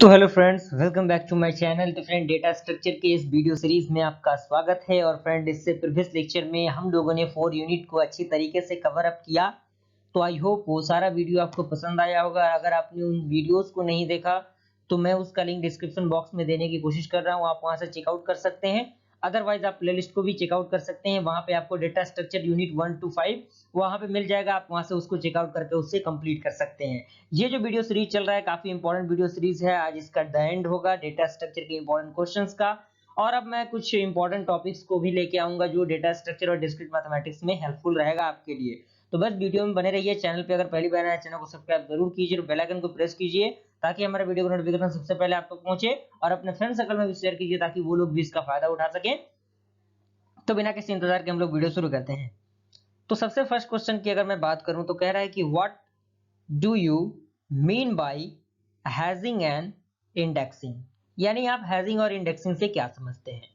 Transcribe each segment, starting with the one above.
तो hello friends, welcome back to my channel. तो friend, data structure के इस वीडियो सीरीज में आपका स्वागत है। और फ्रेंड, इससे प्रीवियस लेक्चर में हम लोगों ने 4 यूनिट को अच्छी तरीके से कवर अप किया। तो आई होप वो सारा वीडियो आपको पसंद आया होगा। अगर आपने उन वीडियोस को नहीं देखा तो मैं उसका लिंक डिस्क्रिप्शन बॉक्स में देने की कोशिश कर रहा हूँ, आप वहां से चेकआउट कर सकते हैं। अदरवाइज आप प्लेलिस्ट को भी चेकआउट कर सकते हैं, वहां पे आपको डेटा स्ट्रक्चर यूनिट 1 to 5 वहां पे मिल जाएगा। आप वहां से उसको चेकआउट करके उससे कंप्लीट कर सकते हैं। ये जो वीडियो सीरीज चल रहा है काफी इंपॉर्टेंट वीडियो सीरीज है। आज इसका द एंड होगा डेटा स्ट्रक्चर के इंपॉर्टेंट क्वेश्चंस का। और अब मैं कुछ इंपॉर्टेंट टॉपिक्स को भी लेके आऊंगा जो डेटा स्ट्रक्चर और डिस्क्रीट मैथमेटिक्स में हेल्पफुल रहेगा आपके लिए। तो बस वीडियो में बने रहिए। चैनल पे अगर पहली बार आए चैनल को सब्सक्राइब जरूर कीजिए और बेल आइकन को प्रेस कीजिए ताकि हमारे वीडियो का नोटिफिकेशन सबसे पहले आप तक पहुंचे। और अपने फ्रेंड सर्कल में भी शेयर कीजिए ताकि वो लोग भी इसका फायदा उठा सकें। तो बिना किसी इंतजार के हम लोग वीडियो शुरू करते हैं। तो सबसे फर्स्ट क्वेश्चन की अगर मैं बात करूं तो कह रहा है कि what do you mean by hedging and indexing, यानी आप हैजिंग और इंडेक्सिंग से क्या समझते हैं।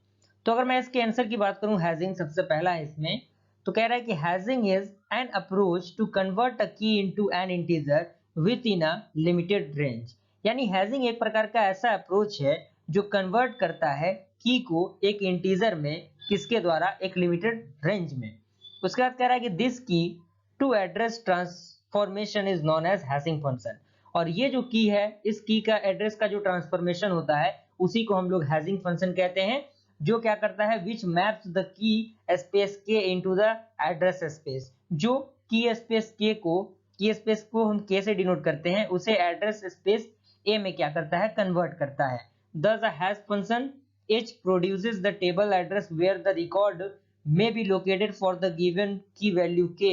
तो अगर मैं इसके आंसर की बात करूं, हैजिंग सबसे पहला है इसमें। तो कह रहा है कि hashing is an approach to convert a key into an integer within a limited range, यानी हैजिंग एक प्रकार का ऐसा अप्रोच है जो कन्वर्ट करता है की को एक इंटीजर में, किसके द्वारा, एक लिमिटेड रेंज में। उसके बाद कह रहा है कि this key to address transformation is known as hashing function, और ये जो की है, इस की का एड्रेस का जो ट्रांसफॉर्मेशन होता है उसी को हम लोग हैशिंग फंक्शन कहते हैं। जो क्या करता है, विच मैप्स द की स्पेस के इनटू द एड्रेस स्पेस, जो की स्पेस के को, की स्पेस को हम के से डिनोट करते हैं, उसे एड्रेस स्पेस ए में क्या करता है, कन्वर्ट करता है। thus a hash function h produces the table address where the record may be located for the given key value k,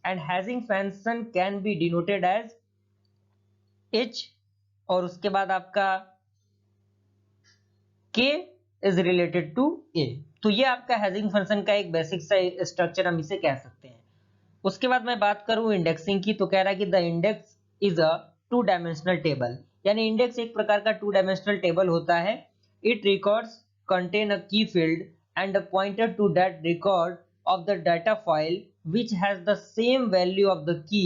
and hashing function can be denoted as h, और उसके बाद आपका k is related to a। तो ये आपका hashing function का एक basic सा स्ट्रक्चर हम इसे कह सकते हैं। उसके बाद मैं बात करूं इंडेक्सिंग की, तो कह रहा है कि the index is a two dimensional table, यानी इंडेक्स एक प्रकार का टू डायमेंशनल टेबल होता है। It records contain a key field and a pointer to that record of the data file which has the same value of the key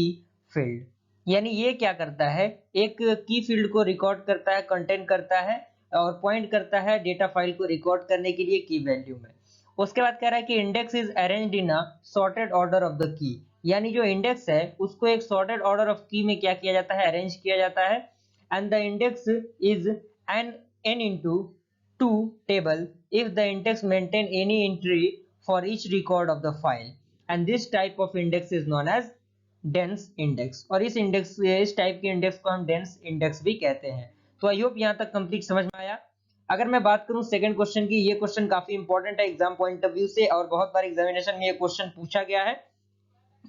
field, यानी ये क्या करता है, एक की फील्ड को रिकॉर्ड करता है, कंटेन करता है और पॉइंट करता है डेटा फाइल को रिकॉर्ड करने के लिए की वैल्यू में। उसके बाद कह रहा है कि index is arranged in a sorted order of the की, यानी जो इंडेक्स है उसको एक सॉर्टेड ऑर्डर ऑफ की में क्या किया जाता है, अरेंज किया जाता है। And the index is an into two table if the index maintain any entry for each record of the file, and this type of index is known as dense index, और इस type के index को हम dense index भी कहते हैं। तो I hope यहाँ तक कंप्लीट समझ में आया। अगर मैं बात करूं सेकंड क्वेश्चन की, ये क्वेश्चन काफी इंपॉर्टेंट है एग्जाम पॉइंट ऑफ व्यू से, और बहुत बार एग्जामिनेशन में ये क्वेश्चन पूछा गया है।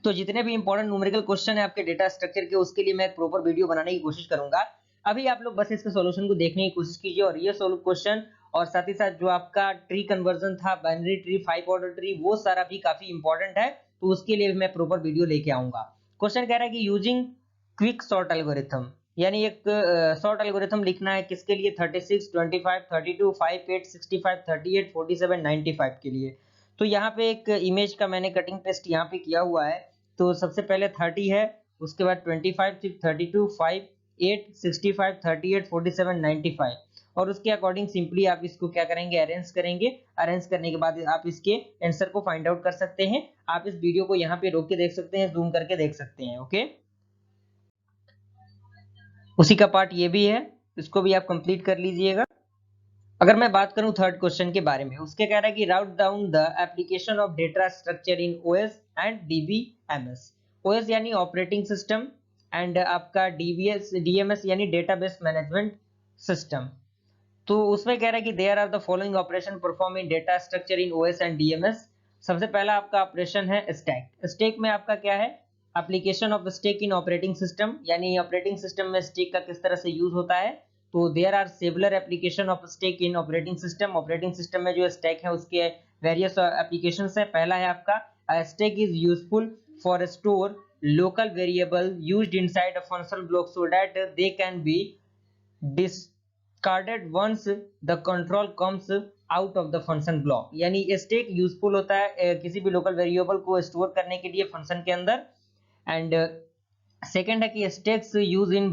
तो जितने भी इंपॉर्टेंट न्यूमेरिकल क्वेश्चन है आपके डेटा स्ट्रक्चर के, उसके लिए मैं एक प्रॉपर वीडियो बनाने की कोशिश करूंगा। अभी आप लोग बस इसके सॉल्यूशन को देखने की कोशिश कीजिए और ये सोल्व क्वेश्चन, और साथ ही साथ जो आपका ट्री कन्वर्जन था, बाइनरी ट्री, 5 ऑर्डर ट्री, वो सारा भी काफी इंपॉर्टेंट है। तो उसके लिए भी मैं प्रॉपर वीडियो लेके आऊंगा। क्वेश्चन कह रहा है कि यूजिंग क्विक सॉर्ट एल्गोरिथम, यानी एक सॉर्ट एल्गोरिथम लिखना है किसके लिए, 36, 25, 32, 58, 65, 38, 47, 95 के लिए। तो यहाँ पे एक इमेज का मैंने कटिंग पेस्ट यहाँ पे किया हुआ है। तो सबसे पहले 30 है, उसके बाद 25, 32, 5, 8, 65, 38, 47, 95, और उसके अकॉर्डिंग सिंपली आप इसको क्या करेंगे, अरेंज करेंगे। अरेंज करने के बाद आप इसके आंसर को फाइंड आउट कर सकते हैं। आप इस वीडियो को यहाँ पे रोक के देख सकते हैं, जूम करके देख सकते हैं। ओके, उसी का पार्ट ये भी है, इसको भी आप कंप्लीट कर लीजिएगा। अगर मैं बात करूं थर्ड क्वेश्चन के बारे में, उसके कह रहा है कि write down the application of data structure in OS and DBMS. OS यानी ऑपरेटिंग सिस्टम, एंड आपका डीएमएस यानी डेटाबेस मैनेजमेंट सिस्टम। तो उसमें कह रहा है कि there are the following operation perform in data structure in OS and DMS. सबसे पहला आपका ऑपरेशन है स्टैक। स्टैक में आपका क्या है, application of stack in operating system, यानी ऑपरेटिंग सिस्टम में स्टैक का किस तरह से यूज होता है। तो there are several application of stack in operating system. Operating system में जो स्टैक है उसके वेरियस एप्लीकेशंस है। पहला है आपका stack is useful for store local variable used inside a functional block so that they can be discarded once the control comes out of the function block, यानी stack useful होता है किसी भी local variable को store करने के लिए function के अंदर। एंड सेकेंड है कि stacks use in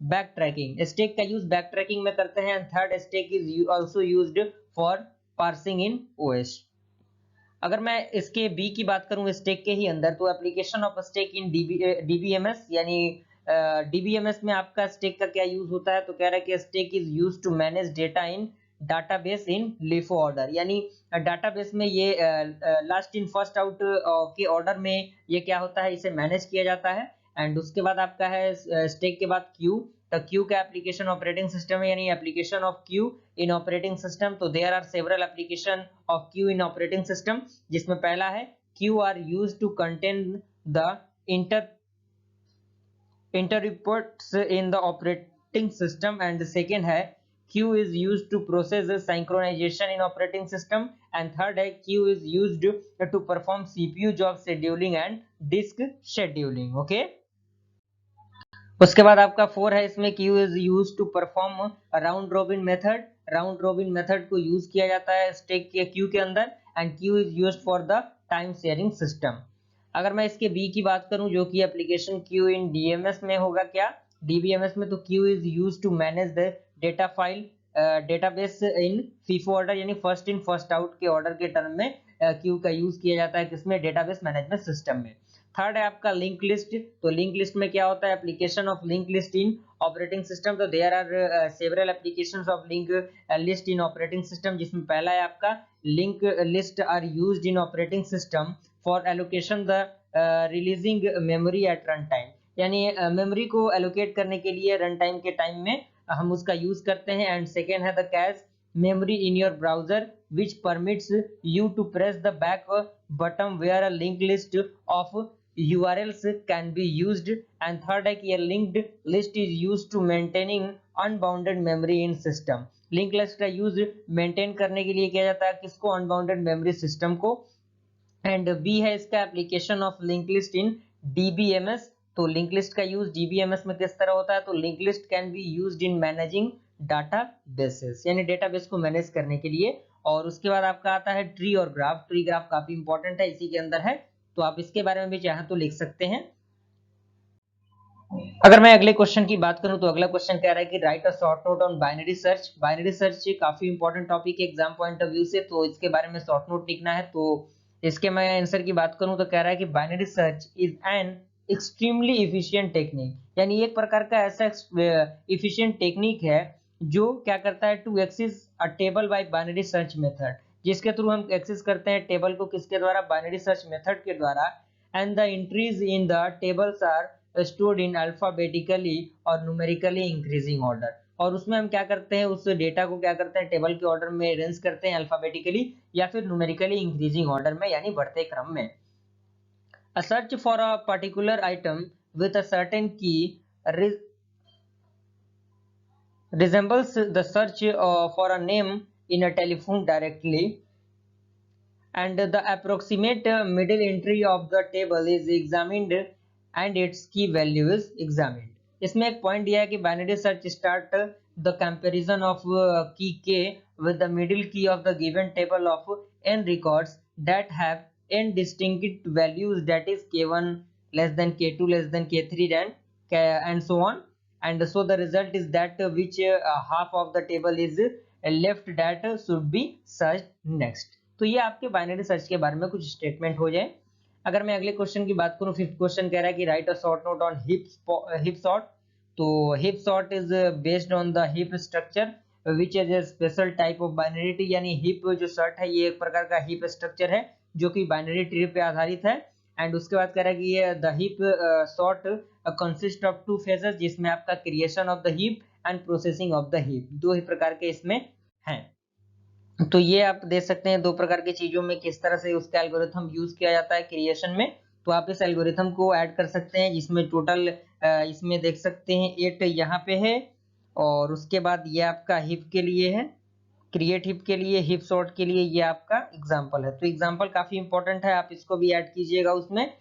back tracking, stack का यूज बैक ट्रैकिंग में करते हैं। And third, stack is also used for parsing in OS. अगर मैं इसके बी की बात करूं स्टैक के ही अंदर, तो application of stack in DBMS, यानी डीबीएमएस में आपका स्टैक का क्या यूज होता है, तो कह रहा है कि stack is used to manage data in database in LIFO order, यानी डाटाबेस में ये लास्ट इन फर्स्ट आउट के ऑर्डर में ये क्या होता है, इसे मैनेज किया जाता है। एंड उसके बाद आपका है स्टैक के बाद क्यू, तो क्यू का एप्लीकेशन ऑपरेटिंग सिस्टम है, यानी application of queue in operating system. तो there are several application of queue in operating system, जिसमें पहला है queue are used to contain the interrupts in the operating system. And second है Q is used to process the synchronization in operating system, and third है Q is used to perform CPU job scheduling and disk scheduling. Okay, उसके बाद आपका 4 है, इसमें Q is used to perform round robin method, round robin method को use किया जाता है स्टैक के Q के अंदर। And Q is used for the time sharing system. अगर मैं इसके B की बात करूं, जो कि एप्लीकेशन Q इन DMS में होगा, क्या DBMS में, तो Q is used to manage the data file database in FIFO order, यानी फर्स्ट इन फर्स्ट आउट के ऑर्डर के टर्म में क्यू का यूज किया जाता है, किसमें, डेटाबेस मैनेजमेंट सिस्टम में। थर्ड है आपका लिंक लिस्ट, तो लिंक लिस्ट में क्या होता है, application of link list in operating system. तो there are several applications of link list in operating system, जिसमें पहला है आपका link list are used in operating system for allocation the releasing memory at run time, यानी memory को allocate करने के लिए रन टाइम के टाइम में हम उसका यूज करते हैं। And second is the cache memory in your browser which permits you to press the back button where a link list of URLs can be used। and third है कि a linked list is used to maintaining unbounded memory in system। Link list का use maintain करने के लिए किया जाता है, किसको, अनबाउंडेड मेमोरी सिस्टम को। एंड बी है इसका application of link list in DBMS, तो लिंक लिस्ट का यूज DBMS में किस तरह होता है, तो link list can be used in managing databases, यानी डेटाबेस को मैनेज करने के लिए। और उसके बाद आपका आता है ट्री और ग्राफ। ट्री ग्राफ काफी इंपॉर्टेंट है, इसी के अंदर है, तो आप इसके बारे में भी चाहें तो लिख सकते हैं। अगर मैं अगले क्वेश्चन की बात करूं, तो अगला क्वेश्चन कह रहा है कि write a short note on binary search. Binary search काफी इंपॉर्टेंट टॉपिक है एग्जाम पॉइंट ऑफ व्यू से, तो इसके बारे में शॉर्ट नोट लिखना है। तो इसके मैं आंसर की बात करूं, तो कह रहा है कि binary search is an extremely efficient technique, यानी एक प्रकार का ऐसा इफिशिएंट टेक्निक है जो क्या करता है, to access a table by binary search method, जिसके थ्रू हम एक्सेस करते हैं टेबल को, किसके द्वारा, बाइनरी सर्च मेथड के द्वारा। And the entries in the tables are stored in alphabetically और numerically increasing order, और उसमें हम क्या करते हैं, उस डेटा को क्या करते हैं, टेबल के ऑर्डर में अरेंज करते हैं अल्फाबेटिकली या फिर न्यूमेरिकली इंक्रीजिंग ऑर्डर में, यानी बढ़ते क्रम में। A search for a particular item with a certain key resembles the search for a name in a telephone directory, and the approximate middle entry of the table is examined and its key value is examined। इसमें एक point दिया है कि binary search start the comparison of की k with the middle key of the given table of n records that have n distinct values, that is k1 less than k2 less than k3 and so on, and so the result is that which half of the table is left that should be searched next। तो ये आपके binary search के बारे में कुछ statement हो जाए। अगर मैं अगले क्वेश्चन की बात करूं, फिफ्थ क्वेश्चन कह रहा है कि write a short note on heap sort. तो heap sort is based on the heap structure which is a special type of binary tree, यानी हिप जो सॉर्ट है ये एक प्रकार का हिप स्ट्रक्चर है जो कि बाइनरी ट्री पे आधारित है। एंड उसके बाद कह रहा है कि ये the hip sort consist of two phases, जिसमें आपका creation of the hip and processing of the hip, दो ही प्रकार के इसमें हैं। तो ये आप देख सकते हैं दो प्रकार की चीजों में किस तरह से उसका एल्गोरिथम यूज किया जाता है क्रिएशन में। तो आप इस एल्गोरिथम को ऐड कर सकते हैं, जिसमें टोटल इसमें देख सकते हैं 8 यहाँ पे है, और उसके बाद ये आपका हिप के लिए है, क्रिएट हिप के लिए, हिप सॉर्ट के लिए ये आपका एग्जाम्पल है। तो एग्जाम्पल काफी इंपॉर्टेंट है, आप इसको भी ऐड कीजिएगा उसमें।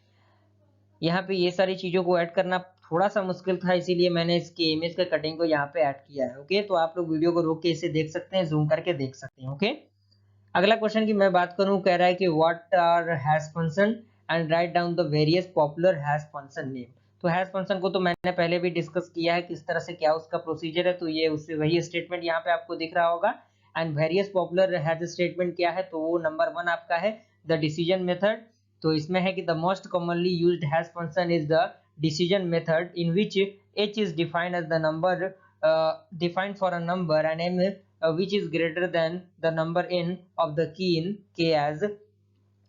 यहाँ पे ये सारी चीजों को ऐड करना थोड़ा सा मुश्किल था, इसीलिए मैंने इसके इमेज के कटिंग को यहाँ पे ऐड किया है। ओके, तो आप लोग वीडियो को रोक के इसे देख सकते हैं, जूम करके देख सकते हैं। ओके, अगला क्वेश्चन की मैं बात करूं, कह रहा है कि what are hash function and write down the various popular hash function name. तो हैश फंक्शन को तो मैंने पहले भी डिस्कस किया है किस तरह से क्या उसका प्रोसीजर है, तो ये उससे वही स्टेटमेंट यहाँ पे आपको दिख रहा होगा। And various popular hash statement क्या है, तो वो नंबर 1 आपका है द डिसीजन मेथड। तो इसमें है कि the most commonly used hash function is the decision method in which h is defined as the number defined for a number and m which is greater than the number n of the key in k as।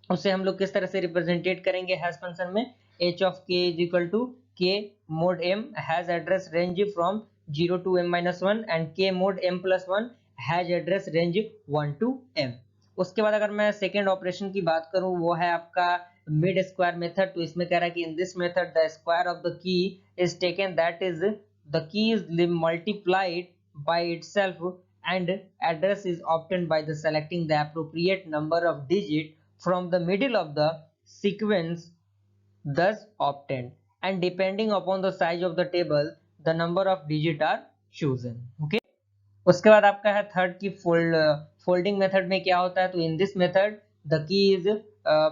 उसे हम लोग किस तरह से रिप्रेजेंटेट करेंगे hash function में, h of k is equal to k mod m has address range from 0 to m-1 and k mod m plus 1 has address range 1 to m। उसके बाद अगर मैं सेकेंड ऑपरेशन की बात करूं वो है आपका मिड स्क्वायर मेथड। तो इसमें कह रहा है कि इन this method the square of the key is taken, that is the key is multiplied by itself and address is obtained by the selecting the appropriate number of digit from the middle of the sequence thus obtained and depending upon the size of the table the number of digit are chosen। okay, उसके बाद आपका है third की folding method में क्या होता है, तो in this method the key is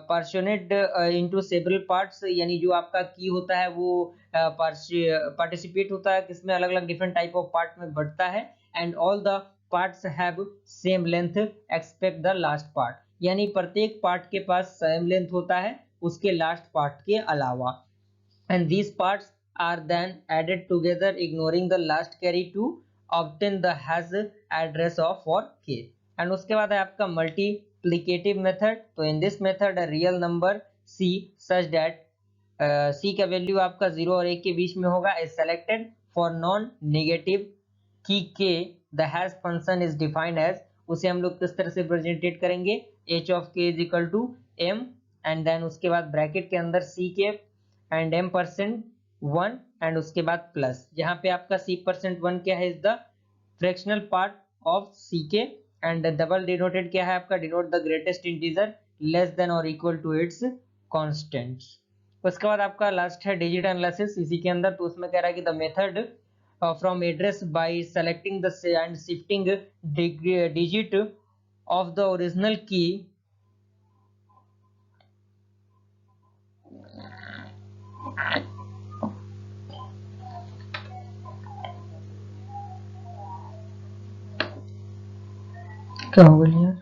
partitioned into several parts, यानी जो आपका की होता है वो पार्टिसिपेट होता है किसमें, अलग अलग डिफरेंट टाइप ऑफ पार्ट में बढ़ता है। And all the parts have same length expect the last part, यानी प्रत्येक पार्ट के पास सेम लेंथ होता है उसके लास्ट पार्ट के अलावा। And these parts are then added together ignoring the last carry to obtain the hash address of for k। And उसके बाद है आपका मल्टीप्लिकेटिव मेथड। तो in this method a real number c such that c का value आपका 0 और 1 के बीच में होगा is selected for non negative key k the hash function is defined as, उसे हम लोग किस तरह से प्रेजेंटेट करेंगे, h of k is equal to m and then उसके बाद ब्रैकेट के अंदर c के एंड m% 1 एंड उसके बाद प्लस, यहाँ पे आपका c%1 क्या है, is the fractional part of c के एंड डबल डिनोटेड क्या है आपका, denote the greatest integer less than और इक्वल टू इट्स कांस्टेंट्स। उसके बाद आपका लास्ट है डिजिट एनालिसिस इसी के अंदर। तो उसमें कह रहा है कि the method from address bye selecting the end shifting digit of the original की क्या हो गया यार।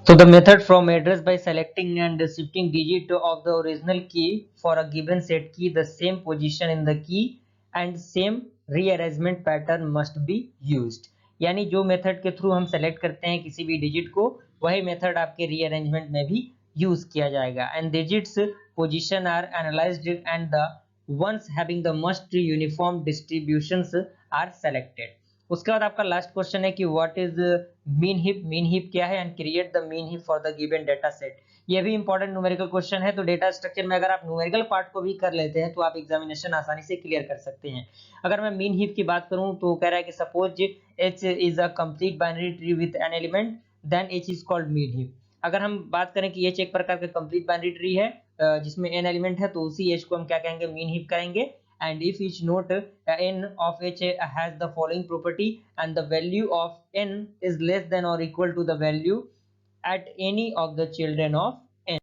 So the method from address by selecting and shifting digit of the original key for a given set key the same position in the key and same rearrangement pattern must be used। यानी जो method के through हम select करते हैं किसी भी digit को वही मेथड आपके रीअरेंजमेंट में भी यूज किया जाएगा। And digits position are analysed and the ones having the most uniform distributions are selected। उसके बाद आपका लास्ट क्वेश्चन है कि what is mean heap, mean heap क्या है and create the mean heap for the given data set. ये भी important numerical question है। तो डेटा स्ट्रक्चर में अगर आप न्यूमेरिकल पार्ट को भी कर लेते हैं तो आप एग्जामिनेशन आसानी से क्लियर कर सकते हैं। अगर मैं मीन हीप की बात करूं तो कह रहा है कि suppose H is a complete binary tree with n element then H is called min heap. अगर हम बात करें कि एच एक प्रकार का कंप्लीट बाइनरी ट्री है जिसमें एन एलिमेंट है तो उसी एच को हम क्या कहेंगे, मीन हीप करेंगे। And if each node n of h has the following property and the value of n is less than or equal to the value at any of the children of n।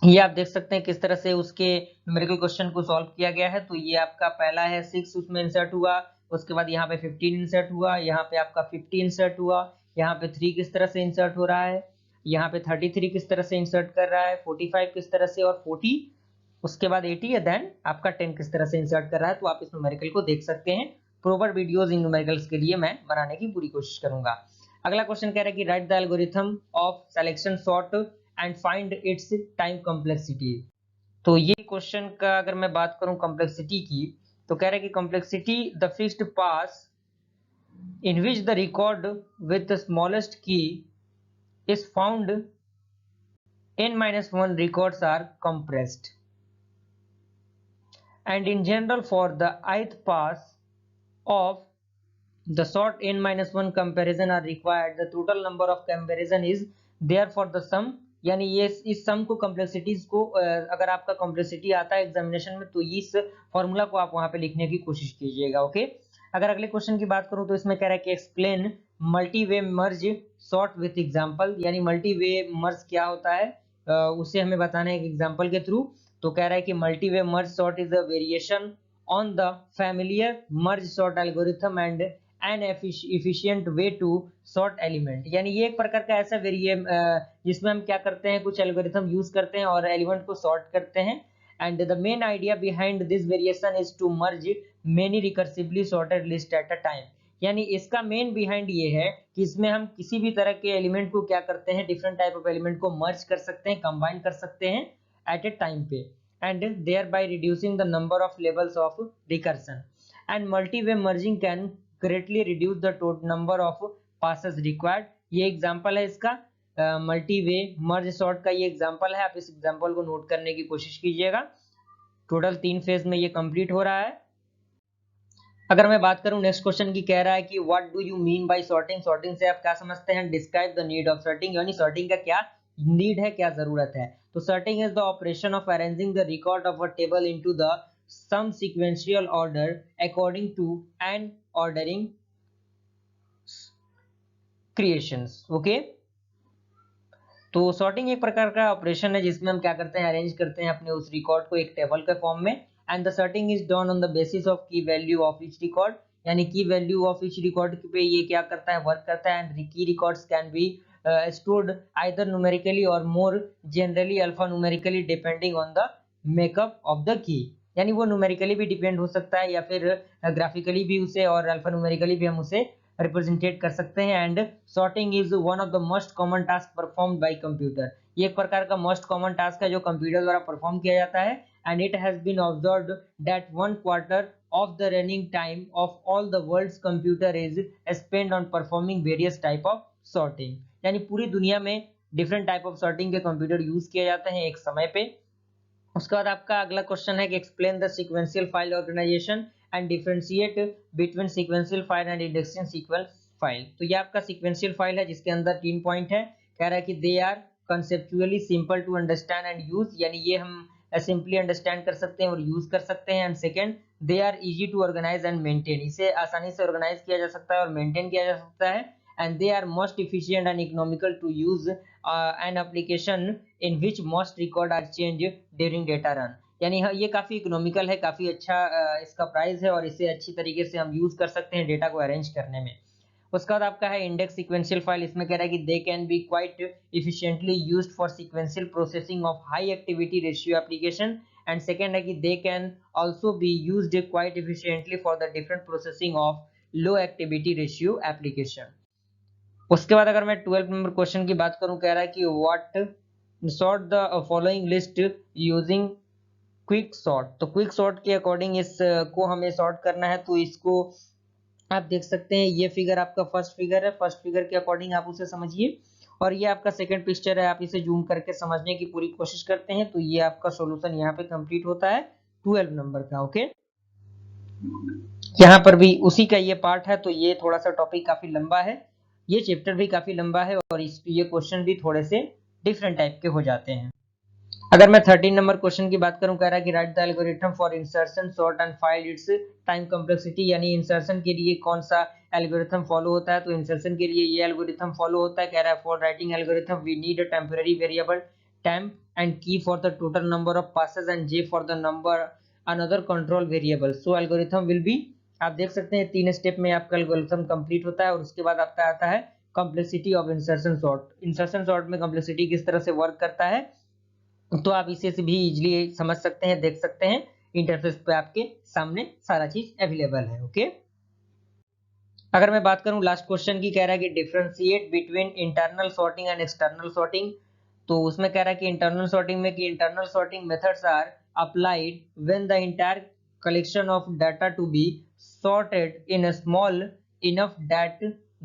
ये आप देख सकते हैं किस तरह से उसके numerical question को सॉल्व किया गया है। तो ये आपका पहला है 6 उसमें इंसर्ट हुआ, उसके बाद यहाँ पे 15 इंसर्ट हुआ, यहाँ पे आपका 50 इंसर्ट हुआ, यहाँ पे 3 किस तरह से इंसर्ट हो रहा है, यहाँ पे 33 किस तरह से इंसर्ट कर रहा है, 45 किस तरह से और 40 उसके बाद 80 या देन आपका 10 किस तरह से इंसर्ट कर रहा है। तो आप इस न्यूमेरिकल को देख सकते हैं। प्रॉपर वीडियोस इन न्यूमेरिकल्स के लिए मैं बनाने की पूरी कोशिश करूंगा। अगला क्वेश्चन कह रहा है कि right the algorithm of selection sort and find its time complexity. तो ये क्वेश्चन का अगर मैं बात करूं कॉम्प्लेक्सिटी की तो कह रहा है कि complexity the fixed pass in which the record with the smallest key is found n-1 records are compressed and in general for the ith pass of the sort n-1 comparison are required, the total number of comparison is therefore the sum, यानी ये इस सम को complexities को अगर आपका complexity आता है examination में तो इस फॉर्मूला को आप वहां पे लिखने की कोशिश कीजिएगा। ओके, अगर अगले क्वेश्चन की बात करूं तो इसमें कह रहा है कि explain multi way merge sort with example, यानी मल्टी वे मर्ज क्या होता है उसे हमें बताना है एक एग्जांपल के थ्रू। तो कह रहा है कि multi way merge sort is a variation on the familiar merge sort algorithm and an efficient way to sort element, यानी ये एक प्रकार का ऐसा जिसमें हम क्या करते हैं, कुछ एल्गोरिथम यूज करते हैं और एलिमेंट को सॉर्ट करते हैं। And the main idea behind this variation is to merge many recursively sorted list at a time, यानी इसका मेन बिहाइंड ये है कि इसमें हम किसी भी तरह के एलिमेंट को क्या करते हैं, डिफरेंट टाइप ऑफ एलिमेंट को मर्ज कर सकते हैं, कंबाइन कर सकते हैं एट ए टाइम पे, and thereby reducing the number of levels of recursion. And multi way merging can greatly reduce the total number of passes required। ये example है इसका, मल्टी वे मर्ज सॉर्ट का ये example है, आप इस example को नोट करने की कोशिश कीजिएगा। टोटल 3 फेज में ये कंप्लीट हो रहा है। अगर मैं बात करूं नेक्स्ट क्वेश्चन की, कह रहा है कि what do you mean by sorting, sorting से आप क्या समझते हैं, describe the need of sorting, यानी सॉर्टिंग का क्या नीड है, क्या जरूरत है। तो sorting is the operation of arranging the record of a table into the some sequential order according to an ordering creations. Okay, तो सॉर्टिंग एक प्रकार का ऑपरेशन है जिसमें हम क्या करते हैं, अरेंज करते हैं अपने उस रिकॉर्ड को एक टेबल के फॉर्म में। And the sorting is done on the basis of की वैल्यू ऑफ ईच रिकॉर्ड, यानी की वैल्यू ऑफ ईच रिकॉर्ड पे ये क्या करता है, वर्क करता है। एंड की records can be stored either numerically or more generally alphanumerically depending on the makeup of the key, यानी वो न्यूमेरिकली भी डिपेंड हो सकता है या फिर ग्राफिकली भी उसे और अल्फान्यूमेरिकली भी हम उसे रिप्रेजेंटेट कर सकते हैं। And sorting is one of the most common task performed by computer, ये एक प्रकार का मोस्ट कॉमन टास्क है जो कंप्यूटर द्वारा परफॉर्म किया जाता है। And it has been observed that 1/4 of the running time of all the world's computer is spent on performing various type of sorting, यानी पूरी दुनिया में डिफरेंट टाइप ऑफ सॉर्टिंग के कंप्यूटर यूज किए जाते हैं एक समय पे। उसके बाद आपका अगला क्वेश्चन है कि explain the sequential file organisation and differentiate between sequential file and indexing sequence file. तो ये आपका सीक्वेंशियल फाइल है जिसके अंदर 3 पॉइंट है। कह रहा है कि they are conceptually simple to understand and use, यानी ये हम सिंपली अंडरस्टैंड कर सकते हैं और यूज कर सकते हैं। And second, they are easy to organise and maintain, इसे आसानी से ऑर्गेनाइज किया जा सकता है और मेंटेन किया जा सकता है। And they are most efficient and economical to use an application in which most record are change during data run, यानी ये काफी इकोनॉमिकल है, काफी अच्छा इसका प्राइस है और इसे अच्छी तरीके से हम यूज कर सकते हैं डेटा को अरेंज करने में। उसका बाद आपका है इंडेक्स सीक्वेंशियल फाइल, इसमें कह रहा है कि दे can B quite efficiently used for sequential processing of high activity ratio application. And second है कि they can also be used quite efficiently for the different processing of low activity ratio application. उसके बाद अगर मैं 12 number question की बात करूं, कह रहा है कि what sort the following list using quick sort. तो क्विक सॉर्ट के अकॉर्डिंग इसको हमें सॉर्ट करना है। तो इसको आप देख सकते हैं, ये फिगर आपका फर्स्ट फिगर है, फर्स्ट फिगर के अकॉर्डिंग आप उसे समझिए और ये आपका सेकंड पिक्चर है, आप इसे जूम करके समझने की पूरी कोशिश करते हैं। तो ये आपका सॉल्यूशन यहाँ पे कंप्लीट होता है 12 नंबर का। ओके, यहाँ पर भी उसी का ये पार्ट है, तो ये थोड़ा सा टॉपिक काफी लंबा है, ये चैप्टर भी काफी लंबा है और ये क्वेश्चन भी थोड़े से डिफरेंट टाइप के हो जाते हैं। अगर मैं 13 नंबर क्वेश्चन की बात करूं, कह रहा है कि right the algorithm for insertion sort and find its time complexity, यानी इंसर्शन के लिए कौन सा एल्गोरिथम फॉलो होता है। तो इंसर्शन के लिए ये एल्गोरिथम फॉलो होता है। कह रहा है for writing algorithm we need a temporary variable time and key for the total number of passes and J for the number another control variable. So algorithm will be, आप देख सकते हैं 3 step में आपका एल्गोरिथम कंप्लीट होता है और उसके बाद आपका आता है complexity of insertion sort. Insertion sort में कॉम्प्लेक्सिटी किस तरह से वर्क करता है तो आप इसे से भी इजीली समझ सकते हैं, देख सकते हैं, इंटरफेस पे आपके सामने सारा चीज अवेलेबल है। ओके, अगर मैं बात करूं लास्ट क्वेश्चन की, कह रहा है कि differentiate between internal sorting and external sorting. तो उसमें कह रहा है कि इंटरनल सॉर्टिंग में कि internal sorting methods are applied when the entire collection of data to be sorted in a small enough that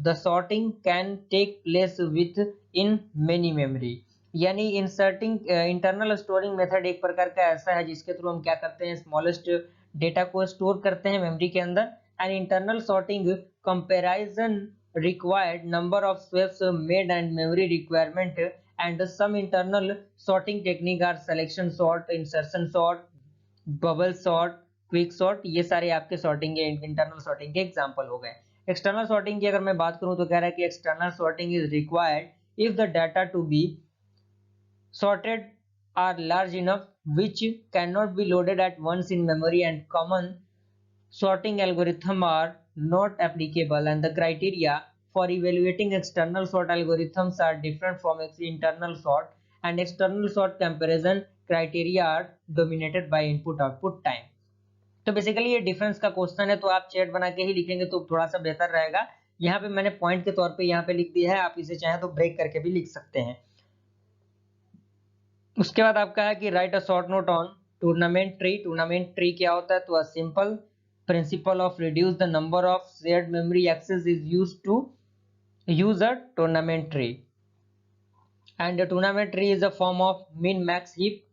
the sorting can take place with in many memory, यानी inserting internal storing method एक प्रकार का ऐसा है जिसके through हम क्या करते हैं, स्मॉलेस्ट डेटा को स्टोर करते हैं मेमोरी के अंदर। And internal sorting comparison required, number of swaps made and memory requirement, and some internal sorting technique are selection sort, insertion sort, bubble sort, quick sort. ये सारे आपके सॉर्टिंग के internal sorting के example हो गए। External sorting की अगर मैं बात करूं तो कह रहा है कि external sorting is required if the data to be sorted are large enough which cannot be loaded at once in memory, and common sorting algorithm are not applicable, and the criteria for evaluating external sort algorithms are different from internal sort, and external sort comparison criteria are dominated by input output time। तो basically ये difference का question है, तो आप chat बना के ही लिखेंगे तो थोड़ा सा बेहतर रहेगा। यहाँ पे मैंने पॉइंट के तौर पे यहाँ पे लिख दिया है, आप इसे चाहें तो ब्रेक करके भी लिख सकते हैं। उसके बाद आपका है कि write a short note on tournament tree. Tournament tree क्या होता है? तो a simple principle of reduce the number of shared memory access is used to use a tournament tree, and tournament tree is a form of min max heap,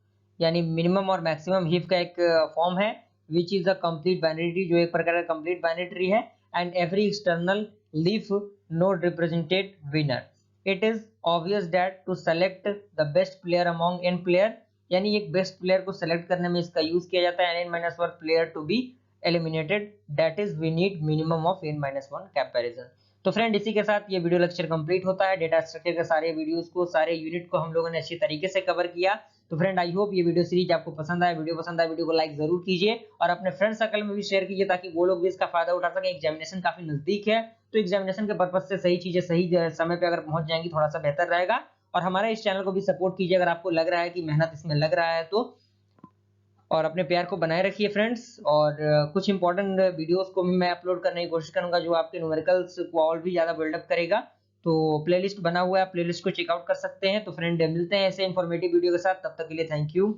यानी minimum और maximum heap का एक form है, which is a complete binary tree, जो एक प्रकार का complete binary tree है, and every external leaf node represented winner. It is obvious that to select the best player among n player, यानी एक बेस्ट प्लेयर को select करने में इसका यूज किया जाता है, n-1 player to be eliminated, that is we need minimum of n-1 comparison. तो फ्रेंड इसी के साथ ये वीडियो लेक्चर कंप्लीट होता है। डेटा स्ट्रक्चर के सारे वीडियोस को, सारे यूनिट को हम लोगों ने अच्छी तरीके से कवर किया। तो फ्रेंड आई होप ये वीडियो सीरीज आपको पसंद आए। वीडियो पसंद आए वीडियो को लाइक जरूर कीजिए और अपने फ्रेंड सर्कल में भी शेयर कीजिए, ताकि वो लोग भी इसका फायदा उठा सके। एग्जामिनेशन काफी नजदीक है, तो एग्जामिनेशन के पर्पज से सही चीजें सही समय पे अगर पहुंच जाएंगी थोड़ा सा बेहतर रहेगा। और हमारे इस चैनल को भी सपोर्ट कीजिए अगर आपको लग रहा है कि मेहनत इसमें लग रहा है तो, और अपने प्यार को बनाए रखिए फ्रेंड्स। और कुछ इंपॉर्टेंट वीडियोस को भी मैं अपलोड करने की कोशिश करूंगा जो आपके न्यूमेरिकल्स को और भी ज्यादा बिल्डअप करेगा। तो प्लेलिस्ट बना हुआ है, प्लेलिस्ट को चेकआउट कर सकते हैं। तो फ्रेंड मिलते हैं ऐसे इंफॉर्मेटिव वीडियो के साथ, तब तक के लिए थैंक यू।